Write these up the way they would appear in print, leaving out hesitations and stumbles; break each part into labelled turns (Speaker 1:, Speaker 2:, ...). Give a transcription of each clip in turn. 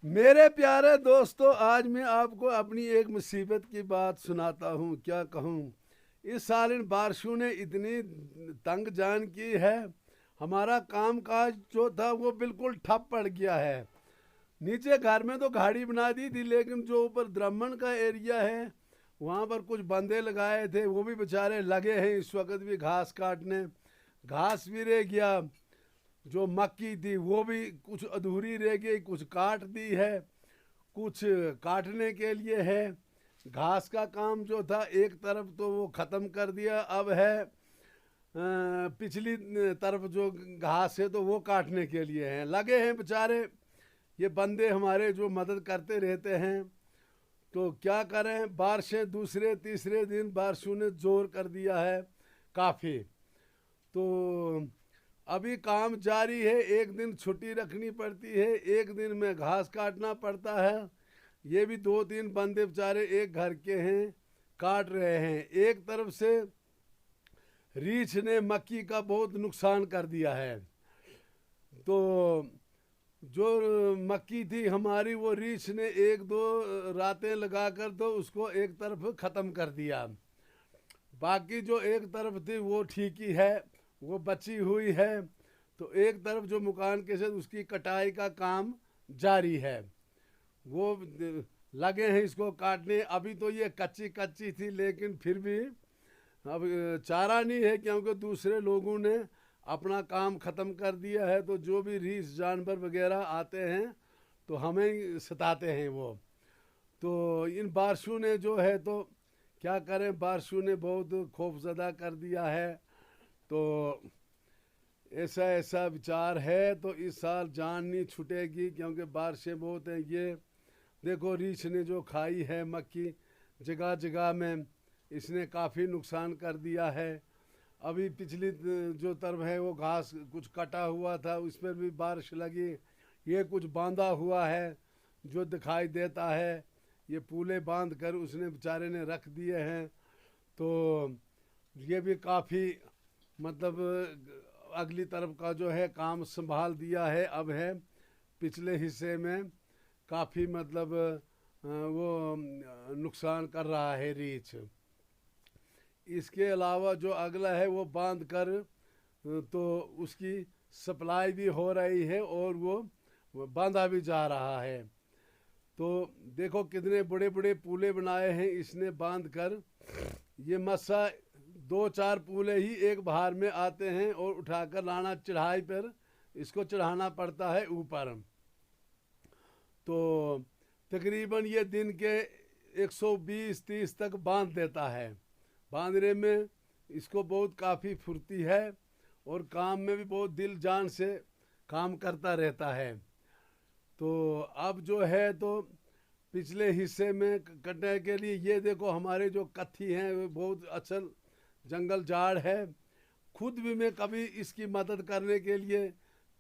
Speaker 1: मेरे प्यारे दोस्तों, आज मैं आपको अपनी एक मुसीबत की बात सुनाता हूँ। क्या कहूँ, इस साल इन बारिशों ने इतनी तंग जान की है। हमारा काम काज जो था वो बिल्कुल ठप पड़ गया है। नीचे घर में तो गाड़ी बना दी थी, लेकिन जो ऊपर द्रमण का एरिया है वहाँ पर कुछ बंदे लगाए थे, वो भी बेचारे लगे हैं इस वक्त भी घास काटने। घास भी रह गया, जो मक्की थी वो भी कुछ अधूरी रह गई, कुछ काट दी है, कुछ काटने के लिए है। घास का काम जो था एक तरफ तो वो ख़त्म कर दिया, अब है पिछली तरफ जो घास है तो वो काटने के लिए हैं, लगे हैं बेचारे। ये बंदे हमारे जो मदद करते रहते हैं। तो क्या करें, बारिशें दूसरे तीसरे दिन बारिशों ने जोर कर दिया है काफ़ी। तो अभी काम जारी है, एक दिन छुट्टी रखनी पड़ती है, एक दिन में घास काटना पड़ता है। ये भी दो तीन बंदे बेचारे एक घर के हैं, काट रहे हैं। एक तरफ से रीछ ने मक्की का बहुत नुकसान कर दिया है। तो जो मक्की थी हमारी, वो रीछ ने एक दो रातें लगाकर तो उसको एक तरफ ख़त्म कर दिया। बाकी जो एक तरफ थी वो ठीक ही है, वो बची हुई है। तो एक तरफ जो मकान के साथ उसकी कटाई का काम जारी है, वो लगे हैं इसको काटने। अभी तो ये कच्ची कच्ची थी, लेकिन फिर भी अब चारा नहीं है, क्योंकि दूसरे लोगों ने अपना काम ख़त्म कर दिया है। तो जो भी रीछ जानवर वगैरह आते हैं तो हमें सताते हैं वो। तो इन बारिशों ने जो है, तो क्या करें, बारिशों ने बहुत खौफजदा कर दिया है। तो ऐसा ऐसा विचार है, तो इस साल जान नहीं छूटेगी, क्योंकि बारिशें बहुत हैं। ये देखो, रीछ ने जो खाई है मक्की, जगह जगह में इसने काफ़ी नुकसान कर दिया है। अभी पिछली जो तरफ है वो घास कुछ कटा हुआ था, उस पर भी बारिश लगी। ये कुछ बांधा हुआ है जो दिखाई देता है, ये पूले बांध कर उसने बेचारे ने रख दिए हैं। तो ये भी काफ़ी मतलब अगली तरफ का जो है काम संभाल दिया है। अब है पिछले हिस्से में काफ़ी मतलब वो नुकसान कर रहा है रीछ। इसके अलावा जो अगला है वो बांध कर तो उसकी सप्लाई भी हो रही है और वो बांधा भी जा रहा है। तो देखो कितने बड़े बड़े पूले बनाए हैं इसने बांध कर। ये मस्सा दो चार पूले ही एक बहार में आते हैं और उठाकर लाना चढ़ाई पर, इसको चढ़ाना पड़ता है ऊपर। तो तकरीबन ये दिन के 120-30 तक बांध देता है। बांधने में इसको बहुत काफ़ी फुर्ती है और काम में भी बहुत दिल जान से काम करता रहता है। तो अब जो है, तो पिछले हिस्से में कटने के लिए ये देखो हमारे जो कत्थी हैं वो बहुत असल जंगल झाड़ है। खुद भी मैं कभी इसकी मदद करने के लिए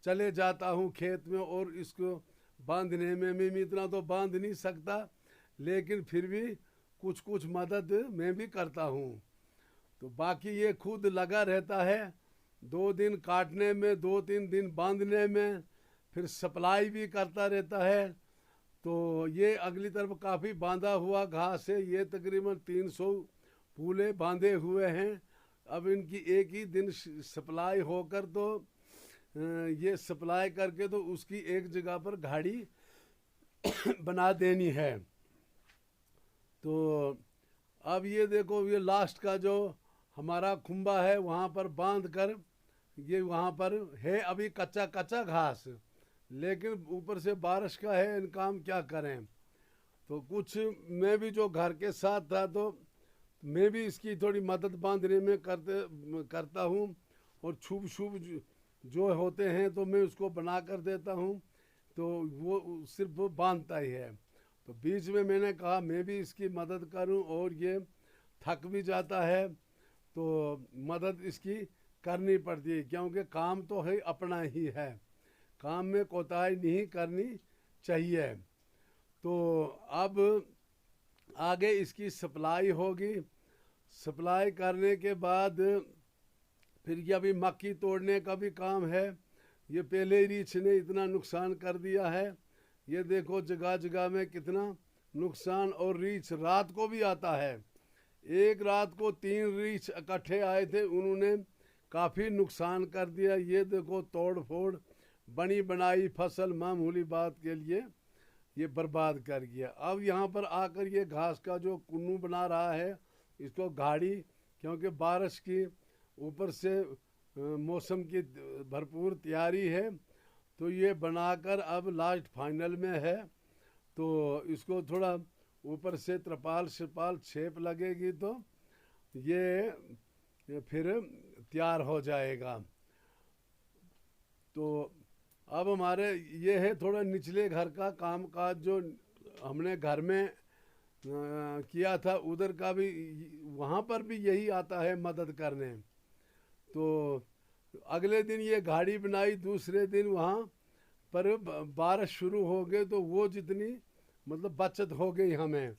Speaker 1: चले जाता हूँ खेत में, और इसको बांधने में मैं इतना तो बांध नहीं सकता, लेकिन फिर भी कुछ कुछ मदद मैं भी करता हूँ। तो बाकी ये खुद लगा रहता है, 2 दिन काटने में, 2-3 दिन बांधने में, फिर सप्लाई भी करता रहता है। तो ये अगली तरफ काफ़ी बांधा हुआ घास है, ये तकरीबन 300 पूले बांधे हुए हैं। अब इनकी एक ही दिन सप्लाई होकर तो ये सप्लाई करके तो उसकी एक जगह पर गाड़ी बना देनी है। तो अब ये देखो, ये लास्ट का जो हमारा खुम्बा है वहाँ पर बांध कर, ये वहाँ पर है अभी कच्चा कच्चा घास, लेकिन ऊपर से बारिश का है, इन काम क्या करें। तो कुछ मैं भी जो घर के साथ था, तो मैं भी इसकी थोड़ी मदद बांधने में करता हूँ। और शुभ शुभ जो होते हैं तो मैं उसको बना कर देता हूँ, तो वो सिर्फ वो बांधता ही है। तो बीच में मैंने कहा मैं भी इसकी मदद करूं, और ये थक भी जाता है तो मदद इसकी करनी पड़ती है, क्योंकि काम तो है अपना ही है, काम में कोताही नहीं करनी चाहिए। तो अब आगे इसकी सप्लाई होगी। सप्लाई करने के बाद फिर ये अभी मक्की तोड़ने का भी काम है। ये पहले रीछ ने इतना नुकसान कर दिया है ये देखो जगह जगह में कितना नुकसान। और रीछ रात को भी आता है। एक रात को 3 रीछ इकट्ठे आए थे, उन्होंने काफ़ी नुकसान कर दिया। ये देखो तोड़ फोड़, बनी बनाई फसल मामूली बात के लिए ये बर्बाद कर गया। अब यहाँ पर आकर ये घास का जो कुन्नू बना रहा है, इसको गाड़ी, क्योंकि बारिश की ऊपर से मौसम की भरपूर तैयारी है, तो ये बनाकर अब लास्ट फाइनल में है। तो इसको थोड़ा ऊपर से त्रिपाल शिपाल छेप लगेगी तो ये फिर तैयार हो जाएगा। तो अब हमारे ये है थोड़ा निचले घर का काम काज जो हमने घर में किया था, उधर का भी, वहाँ पर भी यही आता है मदद करने। तो अगले दिन ये गाड़ी बनाई, दूसरे दिन वहाँ पर बारिश शुरू हो गई, तो वो जितनी मतलब बचत हो गई हमें,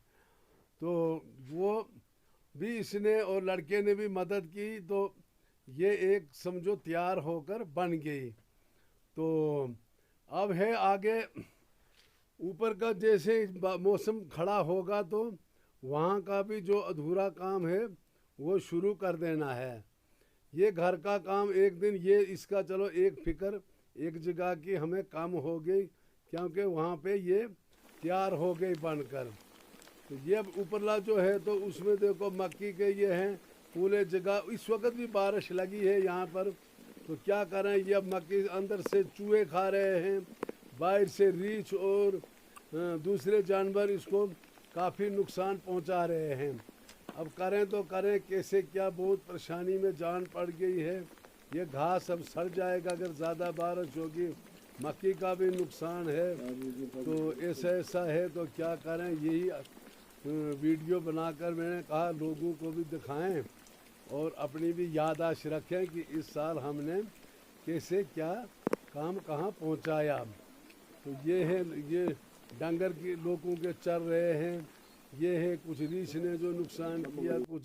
Speaker 1: तो वो भी इसने और लड़के ने भी मदद की, तो ये एक समझो तैयार होकर बन गई। तो अब है आगे ऊपर का, जैसे मौसम खड़ा होगा तो वहाँ का भी जो अधूरा काम है वो शुरू कर देना है। ये घर का काम एक दिन, ये इसका चलो एक फिक्र एक जगह की हमें कम हो गई, क्योंकि वहाँ पे ये तैयार हो गई बनकर। तो ये ऊपरला जो है तो उसमें देखो मक्की के ये हैं पूरे जगह। इस वक्त भी बारिश लगी है यहाँ पर, तो क्या करें, ये अब मक्की अंदर से चूहे खा रहे हैं, बाहर से रीछ और दूसरे जानवर इसको काफ़ी नुकसान पहुँचा रहे हैं। अब करें तो करें कैसे, क्या, बहुत परेशानी में जान पड़ गई है। ये घास अब सड़ जाएगा अगर ज़्यादा बारिश होगी, मक्की का भी नुकसान है। तो ऐसा है, तो क्या करें, यही वीडियो बनाकर मैंने कहा लोगों को भी दिखाएं और अपनी भी याददाश्त रखें कि इस साल हमने कैसे क्या काम कहाँ पहुँचाया। तो ये है, ये डंगर के लोगों के चर रहे हैं, ये है कुछ रीछ ने जो नुकसान किया, कुछ